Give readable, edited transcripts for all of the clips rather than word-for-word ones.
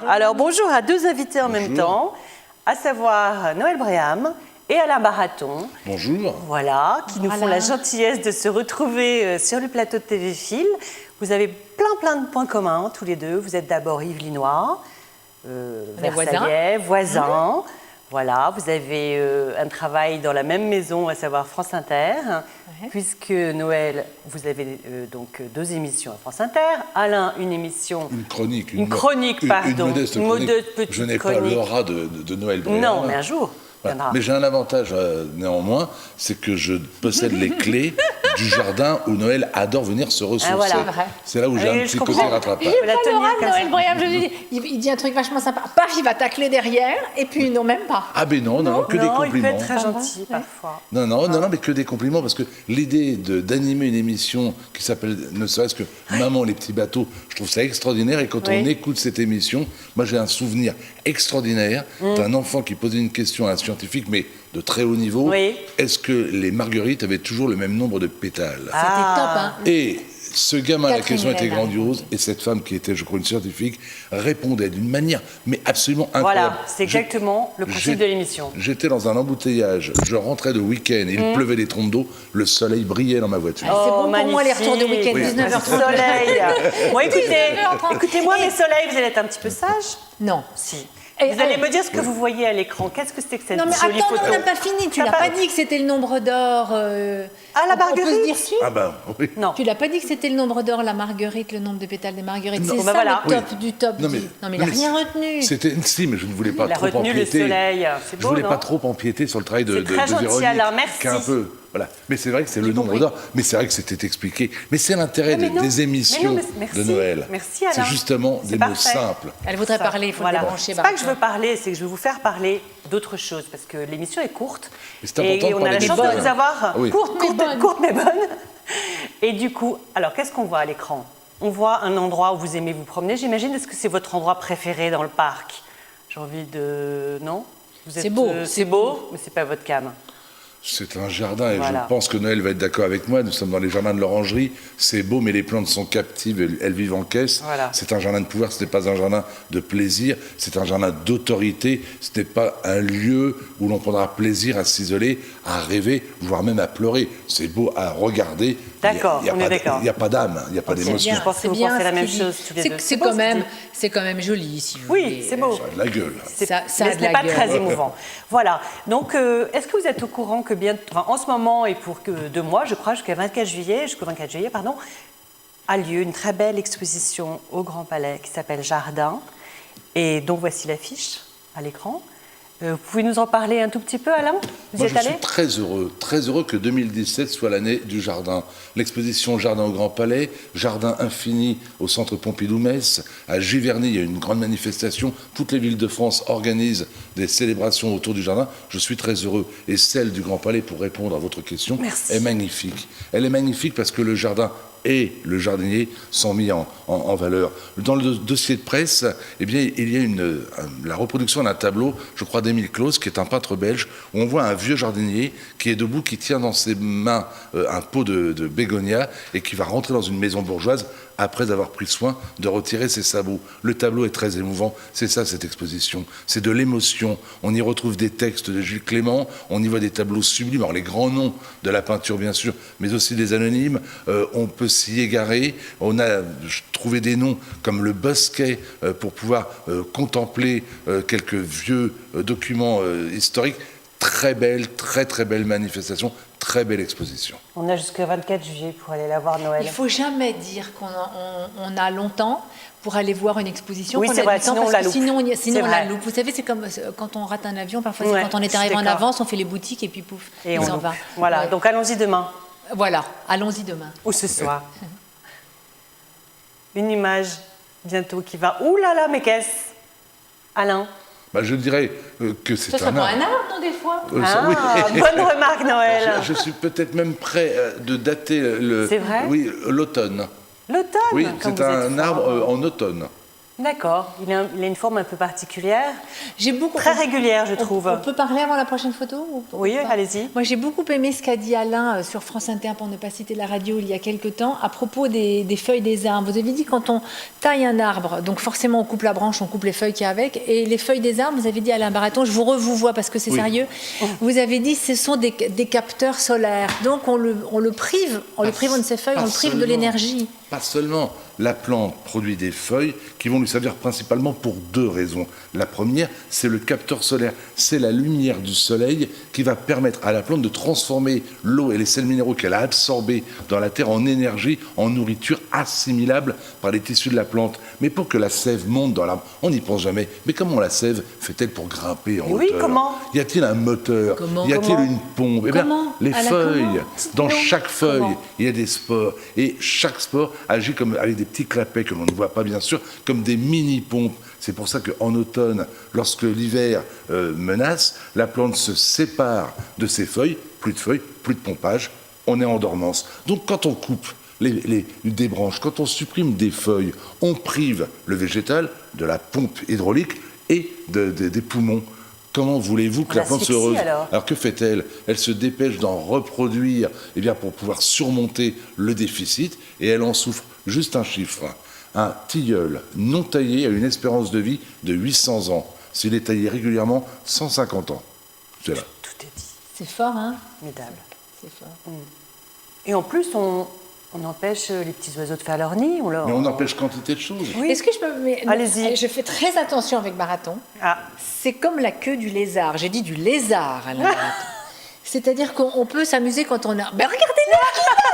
Bien. Alors, bonjour à deux invités en même temps, à savoir Noël Bréham et Alain Baraton. Bonjour. Voilà, qui nous font la gentillesse de se retrouver sur le plateau de TV Fil. Vous avez plein de points communs, tous les deux. Vous êtes d'abord Yvelinois, Versaillais, voisins. Voilà, vous avez un travail dans la même maison, à savoir France Inter, puisque Noël, vous avez donc deux émissions à France Inter. Alain, une émission... Une chronique. Une chronique, pardon. Une modeste petite chronique. Je n'ai pas l'aura de Noël Bréham. Non, mais un jour. Voilà. Mais j'ai un avantage néanmoins, c'est que je possède les clés du jardin où Noël adore venir se ressourcer. Ah, voilà. C'est là où j'ai un petit côté rattrapage. Il est pas l'aura de Noël Bréham, je dis. Il dit un truc vachement sympa. Paf, il va tacler derrière, et puis non, même pas. Ah ben non, que des compliments. Il peut être très gentil parfois. Non, mais que des compliments, parce que l'idée d'animer une émission qui s'appelle ne serait-ce que Maman les petits bateaux, je trouve ça extraordinaire. Et quand on écoute cette émission, moi j'ai un souvenir extraordinaire d'un enfant qui posait une question à un scientifique, mais de très haut niveau. Est-ce que les marguerites avaient toujours le même nombre de pétales? C'était top, hein. Et ce gamin, la question était grandiose, et cette femme qui était, je crois, une scientifique, répondait d'une manière, mais absolument incroyable. Voilà, c'est exactement le principe de l'émission. J'étais dans un embouteillage, je rentrais de week-end, il pleuvait des trompes d'eau, le soleil brillait dans ma voiture. C'est bon pour moi les retours de week-end, 19h30. Soleil. Bon, écoutez-moi mes soleils, vous allez être un petit peu sage? Non. Si. Vous allez me dire ce que vous voyez à l'écran. Qu'est-ce que c'est que cette jolie photo? Non, mais attends, on n'a pas fini. Tu l'as pas dit que c'était le nombre d'or. Ah, la marguerite. On peut se dire si. Ah ben, oui. Non. Tu l'as pas dit que c'était le nombre d'or, la marguerite, le nombre de pétales des marguerites. C'est ça voilà. le top du top. Non, mais il n'a rien retenu. Si, mais je ne voulais pas trop empiéter. Il a retenu le soleil. C'est beau, je ne voulais pas trop empiéter sur le travail de Véronique. C'est très gentil, Alain. Merci. Un peu. Voilà. Mais c'est vrai que c'est le nombre d'or. Mais c'est vrai que c'était expliqué. Mais c'est l'intérêt des émissions de Noël. Merci, Alain. C'est justement des mots simples. Elle voudrait parler, il faut le débrancher. C'est pas que je veux parler, c'est que je veux vous faire parler d'autre chose. Parce que l'émission est courte. Et on a la chance de vous avoir courte mais bonne. Et du coup, alors qu'est-ce qu'on voit à l'écran? On voit un endroit où vous aimez vous promener. J'imagine, est-ce que c'est votre endroit préféré dans le parc? J'ai envie de... Non? C'est beau. C'est beau, mais c'est pas votre cam. C'est un jardin et je pense que Noël va être d'accord avec moi. Nous sommes dans les jardins de l'Orangerie. C'est beau, mais les plantes sont captives. Elles vivent en caisse. Voilà. C'est un jardin de pouvoir. Ce n'est pas un jardin de plaisir. C'est un jardin d'autorité. Ce n'est pas un lieu où l'on prendra plaisir à s'isoler, à rêver, voire même à pleurer. C'est beau à regarder. D'accord, on est d'accord. Il n'y a pas d'âme, il n'y a pas d'émotion. Je pense que vous pensez la même chose tous les deux. C'est quand même joli, si vous voulez. Oui, c'est beau. Ça a de la gueule. Mais ce n'est pas très émouvant. Voilà. Donc, est-ce que vous êtes au courant que en ce moment et pour 2 mois, je crois, jusqu'au 24 juillet, a lieu une très belle exposition au Grand Palais qui s'appelle Jardin, et dont voici l'affiche à l'écran. Vous pouvez nous en parler un tout petit peu, Alain? Moi, je suis très heureux que 2017 soit l'année du jardin. L'exposition Jardin au Grand Palais, Jardin infini au Centre Pompidou-Metz, à Giverny, il y a une grande manifestation. Toutes les villes de France organisent des célébrations autour du jardin. Je suis très heureux. Et celle du Grand Palais, pour répondre à votre question, est magnifique. Elle est magnifique parce que le jardin et le jardinier sont mis en valeur. Dans le dossier de presse, il y a la reproduction d'un tableau, je crois, d'Émile Claus, qui est un peintre belge, où on voit un vieux jardinier qui est debout, qui tient dans ses mains un pot de bégonia et qui va rentrer dans une maison bourgeoise après avoir pris soin de retirer ses sabots. Le tableau est très émouvant, c'est ça cette exposition, c'est de l'émotion. On y retrouve des textes de Gilles Clément, on y voit des tableaux sublimes, alors les grands noms de la peinture bien sûr, mais aussi des anonymes. On peut s'y égarer, on a trouvé des noms comme le Bosquet pour pouvoir contempler quelques vieux documents historiques. Très belle manifestation, très belle exposition. On a jusqu'au 24 juillet pour aller la voir, Noël. Il ne faut jamais dire qu'on a longtemps pour aller voir une exposition. Oui, c'est vrai, sinon on la loupe. Sinon on la loupe. Vous savez, c'est comme quand on rate un avion, parfois c'est quand on est arrivé en avance, on fait les boutiques et puis pouf, et on s'en va. Voilà, donc allons-y demain. Voilà, allons-y demain. Ou ce soir. Une image bientôt qui va... Ouh là là, mais qu'est-ce? Alain? Je dirais que c'est un arbre. Un arbre, des fois. Bonne remarque, Noël. Je suis peut-être même prêt de dater C'est vrai? Oui, l'automne. L'automne? Oui, c'est un arbre en automne. D'accord, il a une forme un peu particulière, Beaucoup, très régulière, je trouve. On peut parler avant la prochaine photo Oui, allez-y. Moi, j'ai beaucoup aimé ce qu'a dit Alain sur France Inter, pour ne pas citer la radio, il y a quelque temps, à propos des feuilles des arbres. Vous avez dit, quand on taille un arbre, donc forcément on coupe la branche, on coupe les feuilles qu'il y a avec, et les feuilles des arbres, vous avez dit, Alain Baraton, je vous revois parce que c'est sérieux, vous avez dit, ce sont des capteurs solaires. Donc on le prive, de ses feuilles, on le prive de l'énergie. Pas seulement. La plante produit des feuilles qui vont lui servir principalement pour 2 raisons. La première, c'est le capteur solaire. C'est la lumière du soleil qui va permettre à la plante de transformer l'eau et les sels minéraux qu'elle a absorbés dans la terre en énergie, en nourriture assimilable par les tissus de la plante. Mais pour que la sève monte dans l'arbre, on n'y pense jamais. Mais comment la sève fait-elle pour grimper en hauteur ? Oui, comment ? Y a-t-il un moteur ? Y a-t-il une pompe ? Eh bien, les feuilles. Dans chaque feuille, il y a des spores. Et chaque spore agit comme avec des petits clapets que l'on ne voit pas bien sûr, comme des mini-pompes. C'est pour ça qu'en automne, lorsque l'hiver menace, la plante se sépare de ses feuilles, plus de pompage, on est en dormance. Donc quand on coupe des branches, quand on supprime des feuilles, on prive le végétal de la pompe hydraulique et des poumons. Comment voulez-vous que la plante soit heureuse ? Alors que fait-elle ? Elle se dépêche d'en reproduire pour pouvoir surmonter le déficit, et elle en souffre. Juste un chiffre. Un tilleul non taillé a une espérance de vie de 800 ans. S'il est taillé régulièrement, 150 ans. C'est là. Tout est dit. C'est fort, hein ? Formidable. C'est fort. Et en plus, on empêche les petits oiseaux de faire leur nid. Mais on empêche quantité de choses. Oui. Est-ce que je peux... Allez-y. Je fais très attention avec Baraton. Ah. C'est comme la queue du lézard. J'ai dit du lézard, Alain Baraton. C'est-à-dire qu'on peut s'amuser quand on a... Ben regardez-là,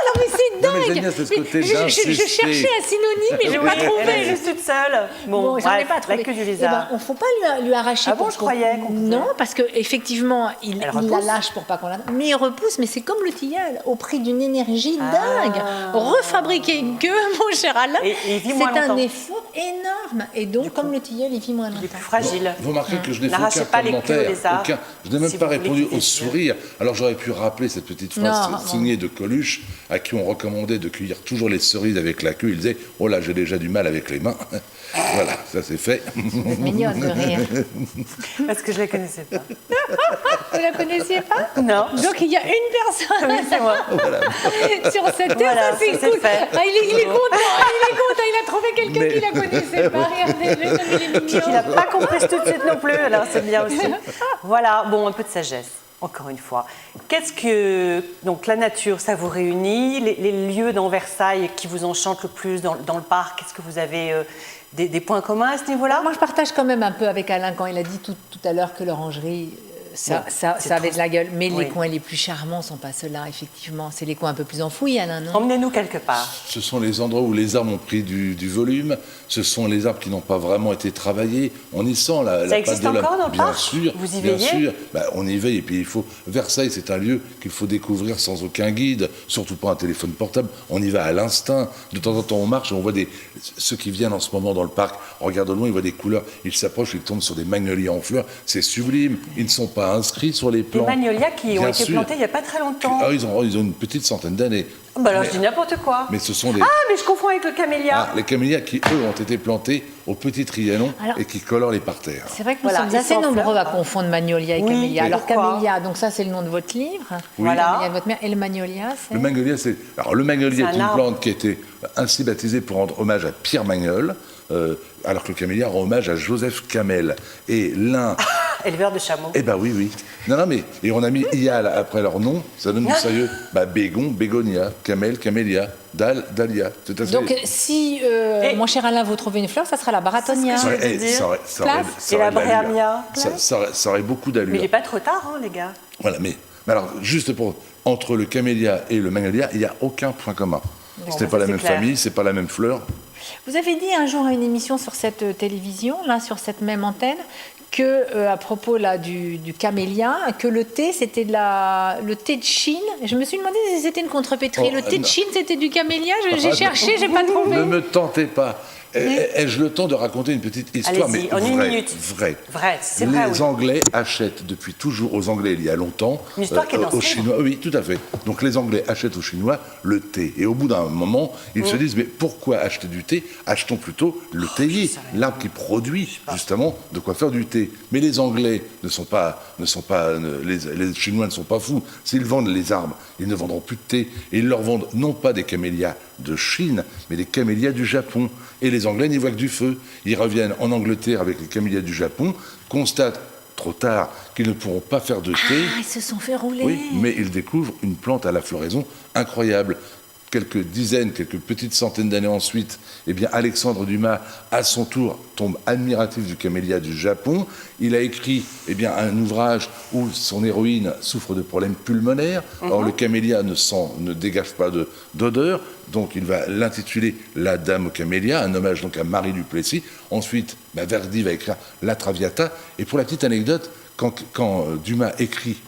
non mais c'est dingue. Non, mais j'aime bien ce côté je cherchais un synonyme mais je n'ai pas trouvé. Elle est juste toute seule. Bon, j'en ai pas trouvé. La queue du lézard. On ne faut pas lui arracher. Ah bon, je croyais qu'on pouvait. Non, parce qu'effectivement, il la lâche pour pas qu'on la... Mais il repousse, mais c'est comme le tilleul, au prix d'une énergie dingue. Refabriquer une queue, mon cher Alain, c'est un effort énorme. Et donc, comme le tilleul, il vit moins longtemps. Il est plus fragile. Vous remarquez que je n'ai fait N'arrachez aucun pas les commentaire. queues au lézard. Je n'ai même pas répondu au sourire. Alors j'aurais pu rappeler cette petite phrase signée de Coluche, à qui on recommandait de cueillir toujours les cerises avec la queue. Il disait « Oh là, j'ai déjà du mal avec les mains. » Voilà, ça c'est fait. C'est mignonne de rire. Parce que je ne la connaissais pas. Vous la connaissiez pas ? Non. Donc il y a une personne c'est moi. sur cette terre, Voilà, ça c'est c'est cool. fait. Ah, il est content, il a trouvé quelqu'un qui la connaissait pas. Regardez, il est mignon. Qui n'a pas compris tout de suite non plus, alors c'est bien aussi. Voilà, bon, un peu de sagesse. Encore une fois. Qu'est-ce que... Donc la nature, ça vous réunit, les lieux dans Versailles qui vous enchantent le plus dans le parc, est-ce que vous avez des points communs à ce niveau-là ? Moi, je partage quand même un peu avec Alain quand il a dit tout à l'heure que l'orangerie... Ça avait de la gueule, mais les coins les plus charmants ne sont pas ceux-là, effectivement. C'est les coins un peu plus enfouis, Alain, non ? Emmenez-nous quelque part. Ce sont les endroits où les arbres ont pris du volume, ce sont les arbres qui n'ont pas vraiment été travaillés. On y sent la patte de l'homme. Ça existe encore dans le parc ? Sûr, vous y veillez ? Bien sûr, on y veille. Et puis Versailles, c'est un lieu qu'il faut découvrir sans aucun guide, surtout pas un téléphone portable. On y va à l'instinct. De temps en temps, on marche et on voit ceux qui viennent en ce moment dans le parc. On regarde au loin, ils voient des couleurs. Ils s'approchent, ils tombent sur des magnolias en fleurs. C'est sublime. Ils ne sont pas inscrits sur les plans. Des magnolias qui ont été plantés il n'y a pas très longtemps. Ils ont une petite centaine d'années. Alors je dis n'importe quoi. Mais ce sont des... Ah, mais je confonds avec le camélia. Les camélias qui, eux, ont été plantés au petit Trianon et qui colorent les parterres. C'est vrai que nous sommes assez nombreux à confondre magnolia et camélia. Alors camélia, donc ça c'est le nom de votre livre. Oui. Camélia de votre mère. Et le magnolia, c'est... Le magnolia, c'est une plante qui a été ainsi baptisée pour rendre hommage à Pierre Magnol, alors que le camélia rend hommage à Joseph Camel. Et l'un... Éleveur de chameaux. Eh ben oui. Non, mais... Et on a mis IA après leur nom, ça donne du sérieux. Bégon, bégonia, camel, camélia, dalia. Donc si, mon cher Alain, vous trouvez une fleur, ça sera la baratonia. Et la bréamia. Ça aurait beaucoup d'allure. Mais il n'est pas trop tard, les gars. Voilà, mais alors, juste entre le camélia et le magnolia, il n'y a aucun point commun. Ce n'est pas la même famille, c'est pas la même fleur. Vous avez dit un jour à une émission sur cette télévision, là, sur cette même antenne, que à propos là du camélia, que le thé c'était le thé de Chine. Je me suis demandé si c'était une contrepétrie. Le thé de Chine c'était du camélia. J'ai cherché, j'ai pas trouvé. Ne me tentez pas. Ai-je le temps de raconter une petite histoire, mais en une minute. Vraie. C'est vrai. Les Anglais achètent depuis toujours aux Anglais, il y a longtemps, une histoire qui est dans aux Chinois. Oui, tout à fait. Donc les Anglais achètent aux Chinois le thé. Et au bout d'un moment, ils se disent, mais pourquoi acheter du thé? Achetons plutôt le théier, l'arbre qui produit justement de quoi faire du thé. Mais les Anglais les Chinois ne sont pas fous. S'ils vendent les arbres, ils ne vendront plus de thé. Et ils leur vendent non pas des camélias de Chine, mais des camélias du Japon. Et les Anglais n'y voient que du feu. Ils reviennent en Angleterre avec les camélias du Japon, constatent trop tard qu'ils ne pourront pas faire de thé. Ils se sont fait rouler. Oui, mais ils découvrent une plante à la floraison incroyable. Quelques petites centaines d'années ensuite, eh bien Alexandre Dumas, à son tour, tombe admiratif du camélia du Japon. Il a écrit un ouvrage où son héroïne souffre de problèmes pulmonaires. Or, le camélia ne dégage pas d'odeur, donc il va l'intituler La Dame au camélia, un hommage donc à Marie Duplessis. Ensuite, Verdi va écrire La Traviata. Et pour la petite anecdote, quand Dumas écrit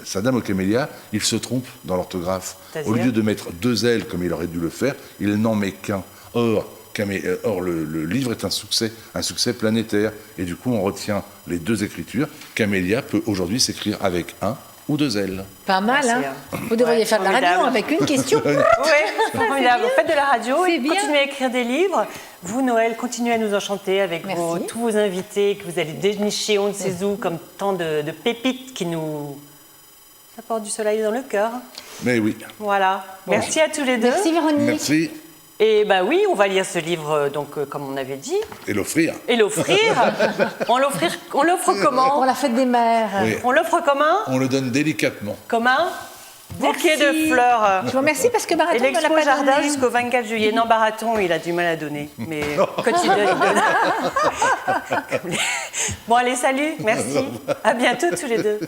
sa Dame aux camélias, il se trompe dans l'orthographe. Au lieu de mettre 2 L comme il aurait dû le faire, il n'en met qu'un. Or, le livre est un succès planétaire. Et du coup, on retient les 2 écritures. Camélia peut aujourd'hui s'écrire avec 1 ou 2 L. Pas mal, hein. Vous devriez faire de la radio avec une question. Oui, formidable. Vous faites de la radio et bien. continuez à écrire des livres. Vous, Noël, continuez à nous enchanter avec tous vos invités que vous allez dénicher on ne sait où, comme tant de pépites qui nous apportent du soleil dans le cœur. Mais oui. Voilà. Merci à tous les deux. Merci Véronique. Merci. Et oui, on va lire ce livre, donc, comme on avait dit. Et l'offrir. On l'offre comment? Pour la fête des mères. Oui. On l'offre comment? On le donne délicatement. Comme un bouquet de fleurs. Je vous remercie parce que Baraton Et ne l'a l'expo pas jardin donné. jusqu'au 24 juillet. Non, Baraton, il a du mal à donner. Mais quand il donne. Bon, allez, salut, merci. À bientôt tous les deux.